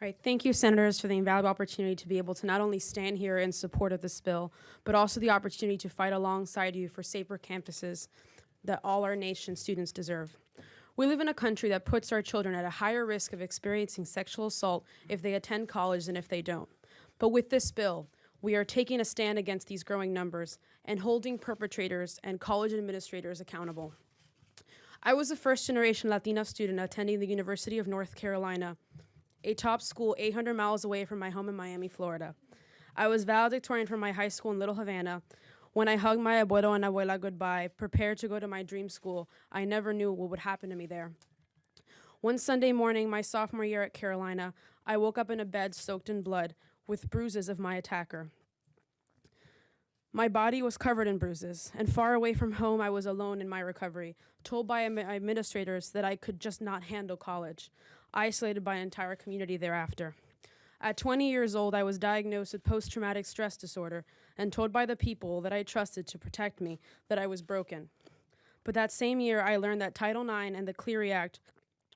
All right, thank you, Senators, for the invaluable opportunity to be able to not only stand here in support of this bill, but also the opportunity to fight alongside you for safer campuses that all our nation's students deserve. We live in a country that puts our children at a higher risk of experiencing sexual assault if they attend college than if they don't. But with this bill, we are taking a stand against these growing numbers and holding perpetrators and college administrators accountable. I was a first-generation Latina student attending the University of North Carolina, a top school 800 miles away from my home in Miami, Florida. I was valedictorian from my high school in Little Havana. When I hugged my abuelo and abuela goodbye, prepared to go to my dream school, I never knew what would happen to me there. One Sunday morning, my sophomore year at Carolina, I woke up in a bed soaked in blood with bruises of my attacker. My body was covered in bruises, and far away from home, I was alone in my recovery, told by administrators that I could just not handle college, isolated by an entire community thereafter. At 20 years old, I was diagnosed with post-traumatic stress disorder and told by the people that I trusted to protect me that I was broken. But that same year, I learned that Title IX and the Clery Act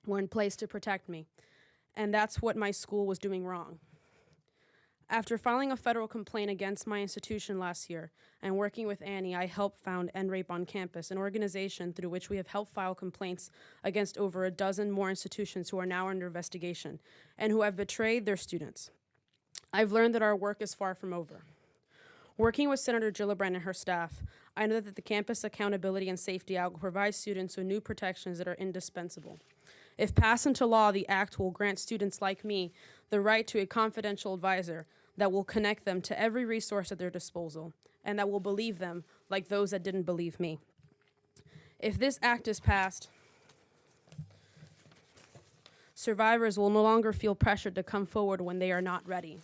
were in place to protect me, and that's what my school was doing wrong. After filing a federal complaint against my institution last year and working with Annie, I helped found End Rape on Campus, an organization through which we have helped file complaints against over a dozen more institutions who are now under investigation and who have betrayed their students. I've learned that our work is far from over. Working with Senator Gillibrand and her staff, I know that the Campus Accountability and Safety Act will provide students with new protections that are indispensable. If passed into law, the act will grant students like me the right to a confidential advisor that will connect them to every resource at their disposal and that will believe them like those that didn't believe me. If this act is passed, survivors will no longer feel pressured to come forward when they are not ready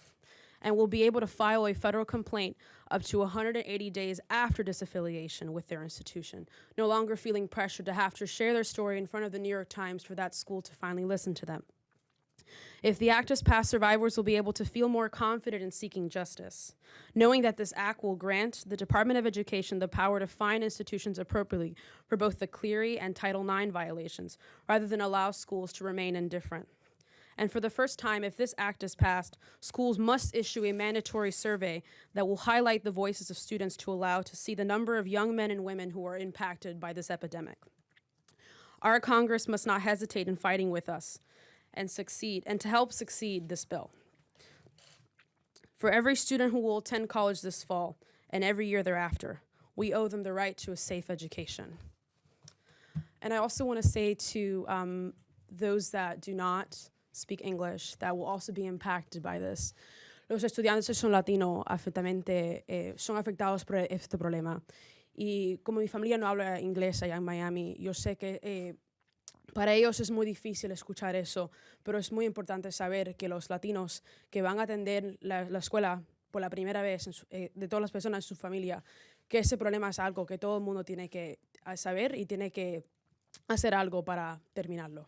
and will be able to file a federal complaint up to 180 days after disaffiliation with their institution, no longer feeling pressured to have to share their story in front of the New York Times for that school to finally listen to them. If the act is passed, survivors will be able to feel more confident in seeking justice, knowing that this act will grant the Department of Education the power to fine institutions appropriately for both the Clery and Title IX violations, rather than allow schools to remain indifferent. And for the first time, if this act is passed, schools must issue a mandatory survey that will highlight the voices of students to allow to see the number of young men and women who are impacted by this epidemic. Our Congress must not hesitate in fighting with us and to help succeed this bill. For every student who will attend college this fall and every year thereafter, we owe them the right to a safe education. And I also want to say to those that do not speak English that will also be impacted by this. Los estudiantes que son latinos son afectados por este problema. Y como mi familia no habla inglés allá en Miami, yo sé que para ellos es muy difícil escuchar eso, pero es muy importante saber que los latinos que van a atender la escuela por la primera vez, de todas las personas en su familia, que ese problema es algo que todo el mundo tiene que saber y tiene que hacer algo para terminarlo.